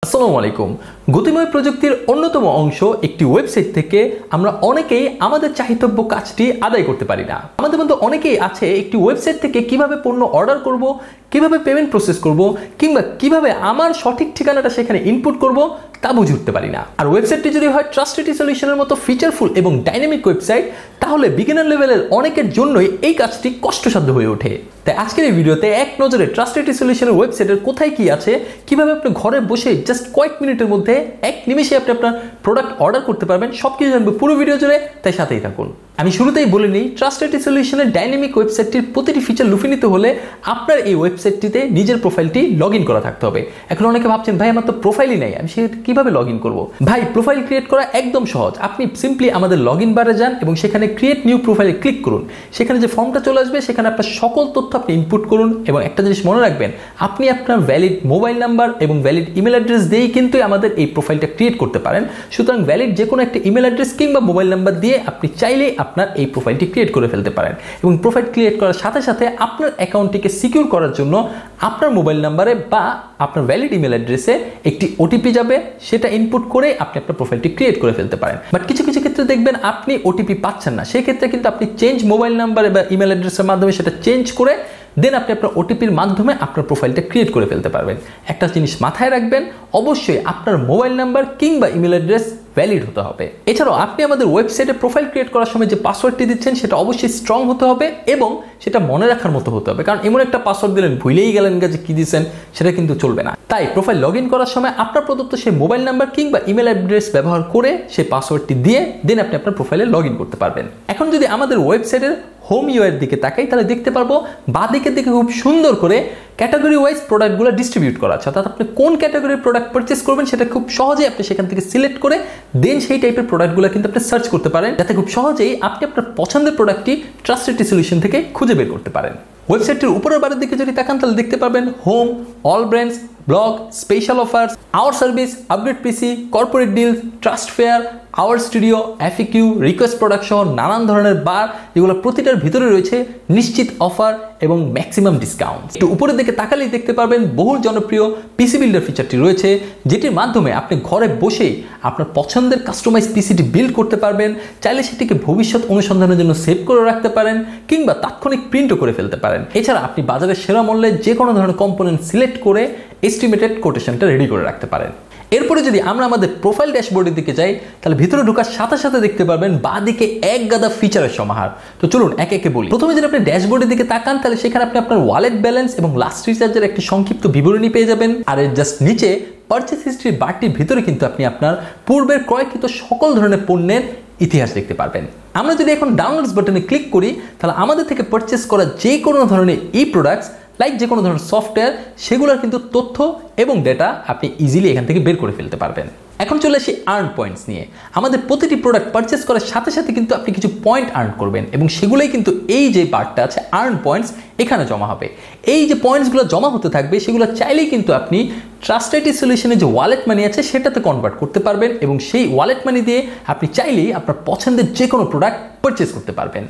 আসসালামু আলাইকুম। গতিময় প্রযুক্তির অন্যতম অংশ একটি ওয়েবসাইট থেকে আমরা অনেকেই আমাদের চাহিতব্য কাজটি আদায় করতে পারি না। আমাদের মধ্যে অনেকেই আছে একটি ওয়েবসাইট থেকে কিভাবে পণ্য অর্ডার করব, কিভাবে পেমেন্ট প্রসেস করব, কিংবা কিভাবে আমার সঠিক ঠিকানাটা সেখানে ইনপুট করব তা বুঝে উঠতে পারি না। আর ওয়েবসাইটটি যদি হয় ট্রাস্টেড সলিউশনের মতো ফিচারফুল এবং ডাইনামিক ওয়েবসাইট, তাহলে বিগিনার লেভেলের অনেকের জন্যই এই কাজটি কষ্টসাধ্য হয়ে ওঠে। তাই আজকের এই ভিডিওতে এক নজরে ট্রাস্টেড সলিউশনের ওয়েবসাইটের কোথায় কি আছে, কিভাবে আপনি ঘরে বসে জাস্ট কয়েক মিনিটের মধ্যে এক নিমেষে আপনি আপনার প্রোডাক্ট অর্ডার করতে পারবেন, সবকিছু জানবো পুরো ভিডিও জুড়ে, তাই সাথেই থাকুন। আমি শুরুতেই বলে নিই, ট্রাস্টেড সলিউশনের ডাইনামিক ওয়েবসাইটটির প্রতিটি ফিচার লুফে নিতে হলে আপনার এই ওয়েবসাইটটিতে নিজের প্রোফাইলটি লগ ইন করা থাকতে হবে। এখন অনেকে ভাবছেন, ভাই আমার তো প্রোফাইলই নাই, আমি সেটা কিভাবে লগ ইন করবো? ভাই, প্রোফাইল ক্রিয়েট করা একদম সহজ। আপনি সিম্পলি আমাদের লগ ইন বারে যান এবং সেখানে ক্রিয়েট নিউ প্রোফাইলে ক্লিক করুন। সেখানে যে ফর্মটা চলে আসবে, সেখানে আপনার সকল তথ্য আপনি ইনপুট করুন এবং একটা জিনিস মনে রাখবেন, আপনি আপনার ভ্যালিড মোবাইল নাম্বার এবং ভ্যালিড ইমেল অ্যাড্রেস দিয়েই কিন্তু আমাদের এই প্রোফাইলটা ক্রিয়েট করতে পারেন। সুতরাং ভ্যালিড যে কোনো একটা ইমেল অ্যাড্রেস কিংবা মোবাইল নাম্বার দিয়ে আপনি চাইলেই আপনার এই প্রোফাইলটি ক্রিয়েট করে ফেলতে পারেন। এবং প্রোফাইল ক্রিয়েট করার সাথে সাথে আপনার অ্যাকাউন্টটিকে সিকিউর করার জন্য আপনার মোবাইল নাম্বারে বা আপনার ভ্যালিড ইমেল অ্যাড্রেসে একটি ওটিপি যাবে, সেটা ইনপুট করে আপনি আপনার প্রোফাইলটি ক্রিয়েট করে ফেলতে পারেন। বাট কিছু কিছু ক্ষেত্রে দেখবেন আপনি ওটিপি পাচ্ছেন না, সেই ক্ষেত্রে কিন্তু আপনি চেঞ্জ মোবাইল নাম্বারে বা ইমেল অ্যাড্রেসের মাধ্যমে সেটা চেঞ্জ করে দেন আপনি আপনার ওটিপির মাধ্যমে আপনার প্রোফাইলটা ক্রিয়েট করে ফেলতে পারবেন। একটা জিনিস মাথায় রাখবেন, অবশ্যই আপনার মোবাইল নাম্বার কিংবা ইমেল অ্যাড্রেস ভ্যালিড হতে হবে। এছাড়াও আপনি আমাদের ওয়েবসাইটে প্রোফাইল ক্রিয়েট করার সময় যে পাসওয়ার্ডটি দিচ্ছেন সেটা অবশ্যই স্ট্রং হতে হবে এবং সেটা মনে রাখার মতো হতে হবে। কারণ এমন একটা পাসওয়ার্ড দিলেন, ভুলেই গেলেন যে কি দিচ্ছেন, সেটা কিন্তু চলবে না। তাই প্রোফাইল লগ ইন করার সময় আপনার প্রদত্ত সেই মোবাইল নাম্বার কিংবা ইমেল অ্যাড্রেস ব্যবহার করে সেই পাসওয়ার্ডটি দিয়ে দেন আপনি আপনার প্রোফাইলে লগ ইন করতে পারবেন। এখন যদি আমাদের ওয়েবসাইটের হোম ইউআই এর দিকে তাকাই, তাহলে দেখতে পারবো বাঁদিকের দিকে খুব সুন্দর করে ক্যাটাগরি ওয়াইজ প্রোডাক্টগুলো ডিস্ট্রিবিউট করা আছে। অর্থাৎ আপনি কোন ক্যাটাগরির প্রোডাক্ট পারচেস করবেন সেটা খুব সহজেই আপনি সেখান থেকে সিলেক্ট করে দেন সেই টাইপের প্রোডাক্টগুলো কিন্তু আপনি সার্চ করতে পারেন, যাতে খুব সহজেই আপনি আপনার পছন্দের প্রোডাক্টটি ট্রাস্টেড সলিউশন থেকে খুঁজে বের করতে পারেন। ওয়েবসাইটের উপরের বারের দিকে যদি তাকান, তাহলে দেখতে পারবেন home, all brands, blog, special offers, our service, update PC, corporate deals, trust fair, our studio, FAQ, request product সহ নানান ধরনের বার, যেগুলো প্রতিটার ভিতরে রয়েছে নিশ্চিত অফার এবং ম্যাক্সিমাম ডিসকাউন্ট। একটু উপরের দিকে তাকালেই দেখতে পারবেন বহুল জনপ্রিয় পিসি বিল্ডার ফিচারটি রয়েছে, যেটির মাধ্যমে আপনি ঘরে বসেই আপনার পছন্দের কাস্টমাইজ পিসিটি বিল্ড করতে পারবেন। চাইলে সেটিকে ভবিষ্যৎ অনুসন্ধানের জন্য সেভ করে রাখতে পারেন কিংবা তাৎক্ষণিক প্রিন্টও করে ফেলতে পারেন। এছাড়া আপনি বাজারের সেরা মূল্যে যে কোনো ধরনের কম্পোনেন্ট সিলেক্ট করে এস্টিমেটেড কোটেশনটা রেডি করে রাখতে পারেন। এরপরে যদি আমরা আমাদের প্রোফাইল ড্যাশবোর্ডের দিকে যাই, তাহলে ভিতরে ঢোকার সাথে সাথে দেখতে পারবেন বাঁদিকে এক গাদা ফিচারের সমাহার। তো চলুন একে একে বলি। প্রথমে যদি আপনি ড্যাশবোর্ডের দিকে তাকান, তাহলে সেখানে আপনি আপনার ওয়ালেট ব্যালেন্স এবং লাস্ট রিচার্জের একটি সংক্ষিপ্ত বিবরণী পেয়ে যাবেন। আর এর জাস্ট নিচে পারচেস হিস্ট্রির বারটির ভিতরে কিন্তু আপনি আপনার পূর্বের ক্রয়কৃত সকল ধরনের পণ্যের ইতিহাস দেখতে পারবেন। আমরা যদি এখন ডাউনলোডস বাটনে ক্লিক করি, তাহলে আমাদের থেকে পারচেস করা যে কোনো ধরনের প্রোডাক্টস লাইক যে কোনো ধরনের সফটওয়্যার, সেগুলোর কিন্তু তথ্য এবং ডেটা আপনি ইজিলি এখান থেকে বের করে ফেলতে পারবেন। এখন চলে আসি আর্ন পয়েন্টস নিয়ে। আমাদের প্রতিটি প্রোডাক্ট পারচেস করার সাথে সাথে কিন্তু আপনি কিছু পয়েন্ট আর্ন করবেন এবং সেগুলোই কিন্তু এই যে পার্টটা আছে আর্ন পয়েন্টস, এখানে জমা হবে। এই যে পয়েন্টসগুলো জমা হতে থাকবে, সেগুলো চাইলেই কিন্তু আপনি ট্রাস্টেড সলিউশনের যে ওয়ালেট মানি আছে সেটাতে কনভার্ট করতে পারবেন এবং সেই ওয়ালেট মানি দিয়ে আপনি চাইলেই আপনার পছন্দের যে কোনো প্রোডাক্ট পারচেস করতে পারবেন।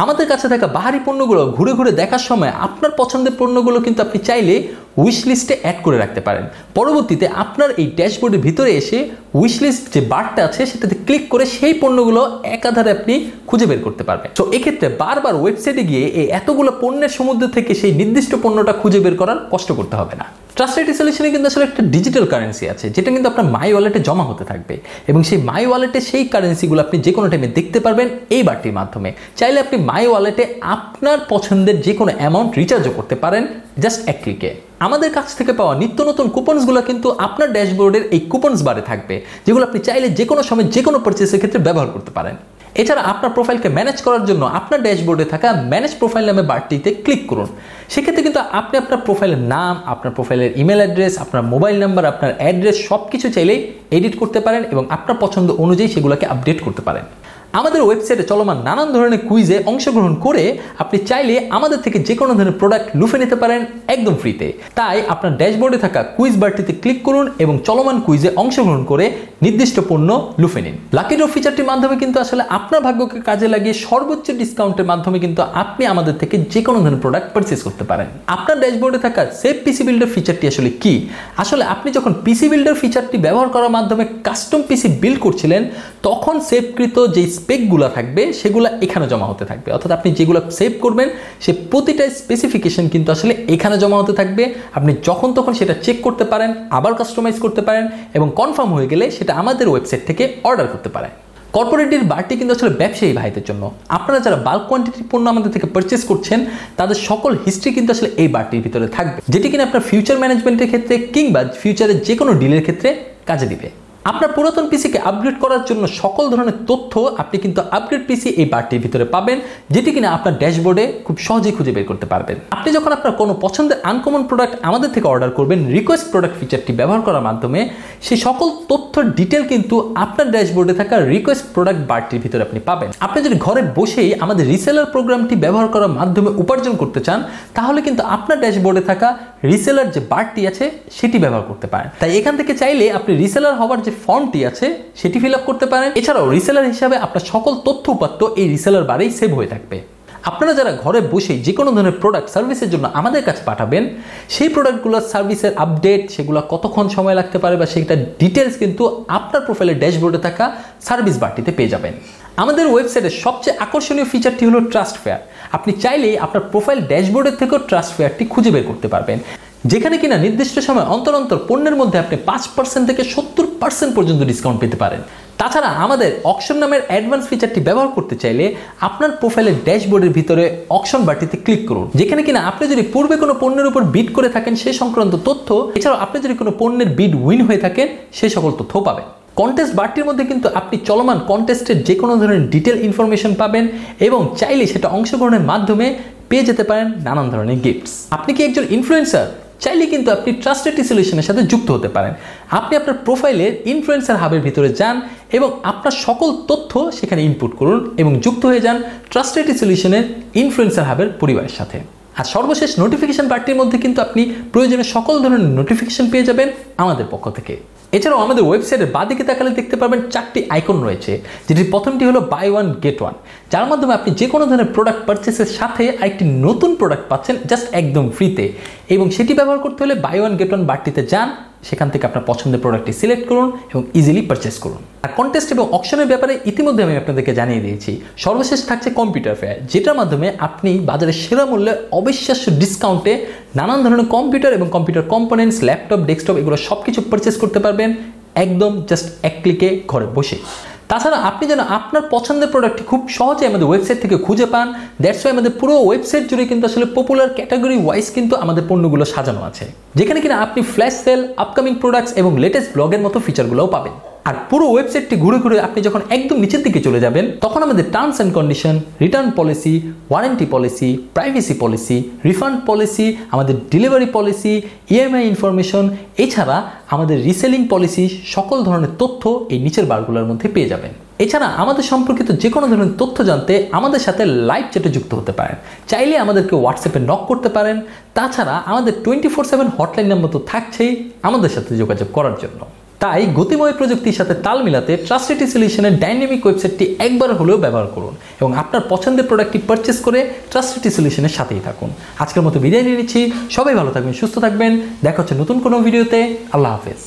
আমাদের কাছে থাকা বাহারি পণ্যগুলো ঘুরে ঘুরে দেখার সময় আপনার পছন্দের পণ্যগুলো কিন্তু আপনি চাইলে উইশ লিস্টে অ্যাড করে রাখতে পারেন। পরবর্তীতে আপনার এই ড্যাশবোর্ডের ভিতরে এসে উইশ লিস্ট যে বারটা আছে সেটাতে ক্লিক করে সেই পণ্যগুলো একাধারে আপনি খুঁজে বের করতে পারবেন। তো এক্ষেত্রে বারবার ওয়েবসাইটে গিয়ে এই এতগুলো পণ্যের সমুদ্র থেকে সেই নির্দিষ্ট পণ্যটা খুঁজে বের করার কষ্ট করতে হবে না। ট্রাস্টেড সলিউশনে কিন্তু আসলে একটা ডিজিটাল কারেন্সি আছে, যেটা কিন্তু আপনার মাই ওয়ালেটে জমা হতে থাকবে এবং সেই মাই ওয়ালেটে সেই কারেন্সিগুলো আপনি যে কোনো টাইমে দেখতে পারবেন এই বারটির মাধ্যমে। চাইলে আপনি মাই ওয়ালেটে আপনার পছন্দের যে কোনো অ্যামাউন্ট রিচার্জও করতে পারেন জাস্ট এক ক্লিকে। আমাদের কাছ থেকে পাওয়া নিত্য নতুন কুপনসগুলো কিন্তু আপনার ড্যাশবোর্ডের এই কুপনস বারে থাকবে, যেগুলো আপনি চাইলে যে কোনো সময় যে কোনো পারচেসের ক্ষেত্রে ব্যবহার করতে পারেন। এছাড়া আপনার প্রোফাইলকে ম্যানেজ করার জন্য আপনার ড্যাশবোর্ডে থাকা ম্যানেজ প্রোফাইল নামে বারটিতে ক্লিক করুন। সেক্ষেত্রে কিন্তু আপনি আপনার প্রোফাইলের নাম, আপনার প্রোফাইলের ইমেল অ্যাড্রেস, আপনার মোবাইল নাম্বার, আপনার অ্যাড্রেস সব কিছু চাইলেই এডিট করতে পারেন এবং আপনার পছন্দ অনুযায়ী সেগুলোকে আপডেট করতে পারেন। আমাদের ওয়েবসাইটে চলমান নানান ধরনের কুইজে অংশগ্রহণ করে আপনি চাইলে আমাদের থেকে যে কোনো ধরনের প্রোডাক্ট লুফে নিতে পারেন একদম ফ্রিতে। তাই আপনার ড্যাশবোর্ডে থাকা কুইজ বারটিতে ক্লিক করুন এবং চলমান কুইজে অংশগ্রহণ করে নির্দিষ্ট পণ্য লুফে নিন। লাকি ড্র ফিচারটির মাধ্যমে কিন্তু আসলে আপনার ভাগ্যকে কাজে লাগিয়ে সর্বোচ্চ ডিসকাউন্টের মাধ্যমে কিন্তু আপনি আমাদের থেকে যে কোনো ধরনের প্রোডাক্ট পারচেজ করতে পারেন। আপনার ড্যাশবোর্ডে থাকা সেভ পিসি বিল্ডার ফিচারটি আসলে কি? আসলে আপনি যখন পিসি বিল্ডার ফিচারটি ব্যবহার করার মাধ্যমে কাস্টম পিসি বিল্ড করছিলেন তখন সেভকৃত যে স্পেকগুলো থাকবে সেগুলো এখানে জমা হতে থাকবে। অর্থাৎ আপনি যেগুলো সেভ করবেন সে প্রতিটা স্পেসিফিকেশন কিন্তু আসলে এখানে জমা হতে থাকবে। আপনি যখন তখন সেটা চেক করতে পারেন, আবার কাস্টমাইজ করতে পারেন এবং কনফার্ম হয়ে গেলে সেটা আমাদের ওয়েবসাইট থেকে অর্ডার করতে পারেন। কর্পোরেটের বারটি কিন্তু আসলে ব্যবসায়ী ভাইদের জন্য। আপনারা যারা বাল্ক কোয়ান্টিটির পণ্য আমাদের থেকে পারচেস করছেন তাদের সকল হিস্ট্রি কিন্তু আসলে এই বারটির ভিতরে থাকবে, যেটি কিনা আপনার ফিউচার ম্যানেজমেন্টের ক্ষেত্রে কিংবা ফিউচারের যে কোনো ডিলের ক্ষেত্রে কাজে দিবে। আপনার পুরাতন পিসিকে আপগ্রেড করার জন্য সকল ধরনের তথ্য আপনি কিন্তু আপগ্রেড পিসি এই বারটির ভিতরে পাবেন, যেটি কিনা আপনার ড্যাশবোর্ডে খুব সহজেই খুঁজে বের করতে পারবেন। আপনি যখন আপনার কোনো পছন্দের আনকমন প্রোডাক্ট আমাদের থেকে অর্ডার করবেন রিকোয়েস্ট প্রোডাক্ট ফিচারটি ব্যবহার করার মাধ্যমে, সেই সকল তথ্যের ডিটেল কিন্তু আপনার ড্যাশবোর্ডে থাকা রিকোয়েস্ট প্রোডাক্ট বারটির ভিতরে আপনি পাবেন। আপনি যদি ঘরে বসেই আমাদের রিসেলার প্রোগ্রামটি ব্যবহার করার মাধ্যমে উপার্জন করতে চান তাহলে কিন্তু আপনার ড্যাশবোর্ডে থাকা রিসেলার যে বারটি আছে সেটি ব্যবহার করতে পারেন। তাই এখান থেকে চাইলে আপনি রিসেলার হওয়ার যে ফর্মটি আছে সেটি ফিল আপ করতে পারেন। এছাড়াও রিসেলার হিসাবে আপনার সকল তথ্য উপাত্ত এই রিসেলার বারেই সেভ হয়ে থাকবে। আপনারা যারা ঘরে বসে যে কোনো ধরনের প্রোডাক্ট সার্ভিসের জন্য আমাদের কাছে পাঠাবেন সেই প্রোডাক্টগুলোর সার্ভিসের আপডেট, সেগুলো কতক্ষণ সময় লাগতে পারে বা সেটা ডিটেলস কিন্তু আপনার প্রোফাইলের ড্যাশবোর্ডে থাকা সার্ভিস বারটিতে পেয়ে যাবেন। আমাদের ওয়েবসাইটের সবচেয়ে আকর্ষণীয় ফিচারটি হলো ট্রাস্ট ফেয়ার। আপনি চাইলেই আপনার প্রোফাইল ড্যাশবোর্ডের থেকেও ট্রাস্ট ফেয়ারটি খুঁজে বের করতে পারবেন, যেখানে কিনা নির্দিষ্ট সময় অন্তর অন্তর পণ্যের মধ্যে আপনি 5% থেকে 70% পর্যন্ত ডিসকাউন্ট পেতে পারেন। তাছাড়া আমাদের অকশন নামের অ্যাডভান্স ফিচারটি ব্যবহার করতে চাইলে আপনার প্রোফাইলের ড্যাশবোর্ডের ভিতরে অকশন বারটিতে ক্লিক করুন, যেখানে কিনা আপনি যদি পূর্বে কোনো পণ্যের উপর বিড করে থাকেন সেই সংক্রান্ত তথ্য, এছাড়াও আপনি যদি কোনো পণ্যের বিড উইন হয়ে থাকেন সেই সকল তথ্য পাবেন। কন্টেস্ট বারটির মধ্যে কিন্তু আপনি চলমান কন্টেস্টের যে কোনো ধরনের ডিটেল ইনফরমেশন পাবেন এবং চাইলে সেটা অংশগ্রহণের মাধ্যমে পেয়ে যেতে পারেন নানান ধরনের গিফটস। আপনি কি একজন ইনফ্লুয়েন্সার? চাইলে কিন্তু আপনি ট্রাস্টেড সলিউশনের সাথে যুক্ত হতে পারেন। আপনি আপনার প্রোফাইলের ইনফ্লুয়েন্সার হাবের ভিতরে যান এবং আপনার সকল তথ্য সেখানে ইনপুট করুন এবং যুক্ত হয়ে যান ট্রাস্টেড সলিউশনের ইনফ্লুয়েন্সার হাবের পরিবারের সাথে। আর সর্বশেষ নোটিফিকেশন বারটির মধ্যে কিন্তু আপনি প্রয়োজনীয় সকল ধরনের নোটিফিকেশন পেয়ে যাবেন আমাদের পক্ষ থেকে। এছাড়াও আমাদের ওয়েবসাইটের বাঁদিকে তাকালে দেখতে পাবেন 4টি আইকন রয়েছে, যেটির প্রথমটি হলো বাই ওয়ান গেট ওয়ান, যার মাধ্যমে আপনি যে কোনো ধরনের প্রোডাক্ট পারচেসের সাথে আরেকটি নতুন প্রোডাক্ট পাচ্ছেন জাস্ট একদম ফ্রিতে। এবং সেটি ব্যবহার করতে হলে বাই ওয়ান গেট ওয়ান বারটিতে যান, সেখান থেকে আপনার পছন্দের প্রোডাক্টটি সিলেক্ট করুন এবং ইজিলি পারচেস করুন। আর কন্টেস্ট এবং অকশনের ব্যাপারে ইতিমধ্যে আমি আপনাদেরকে জানিয়ে দিয়েছি। সর্বশেষ থাকছে কম্পিউটার ফেয়ার, যেটার মাধ্যমে আপনি বাজারে সেরা মূল্যে অবিশ্বাস্য ডিসকাউন্টে নানান ধরনের কম্পিউটার এবং কম্পিউটার কম্পোনেন্টস, ল্যাপটপ, ডেস্কটপ এগুলো সব কিছু পারচেস করতে পারবেন একদম জাস্ট এক ক্লিকে ঘরে বসে। তাছাড়া আপনি যেন আপনার পছন্দের প্রোডাক্টটি খুব সহজে আমাদের ওয়েবসাইট থেকে খুঁজে পান, দ্যাটস ওয়াই আমাদের পুরো ওয়েবসাইট জুড়ে কিন্তু আসলে পপুলার ক্যাটাগরি ওয়াইজ কিন্তু আমাদের পণ্যগুলো সাজানো আছে, যেখানে কিনা আপনি ফ্ল্যাশ সেল, আপকামিং প্রোডাক্টস এবং লেটেস্ট ব্লগের মতো ফিচারগুলোও পাবেন। আর পুরো ওয়েবসাইটটি ঘুরে ঘুরে আপনি যখন একদম নিচের দিকে চলে যাবেন তখন আমাদের terms and condition, return policy, warranty policy, privacy policy, refund policy, আমাদের ডেলিভারি পলিসি, ইএমআই ইনফরমেশন, এছাড়া আমাদের রিসেলিং পলিসি, সকল ধরনের তথ্য এই নিচের বারগুলোর মধ্যে পেয়ে যাবেন। এছাড়া আমাদের সম্পর্কিত যে কোনো ধরনের তথ্য জানতে আমাদের সাথে লাইভ চ্যাটে যুক্ত হতে পারেন, চাইলে আমাদেরকে হোয়াটসঅ্যাপে নক করতে পারেন। তাছাড়া আমাদের 24/7 হটলাইন নাম্বার তো থাকছেই আমাদের সাথে যোগাযোগ করার জন্য। তাই গতিময় প্রযুক্তির সাথে তাল মিলাতে ট্রাস্টেড সলিউশনের ডাইনামিক ওয়েবসাইটটি একবার হলেও ব্যবহার করুন এবং আপনার পছন্দের প্রোডাক্টটি পারচেস করে ট্রাস্টেড সলিউশনের সাথেই থাকুন। আজকের মতো বিদায় নিয়ে নিচ্ছি। সবাই ভালো থাকবেন, সুস্থ থাকবেন। দেখা হচ্ছে নতুন কোনো ভিডিওতে। আল্লাহ হাফেজ।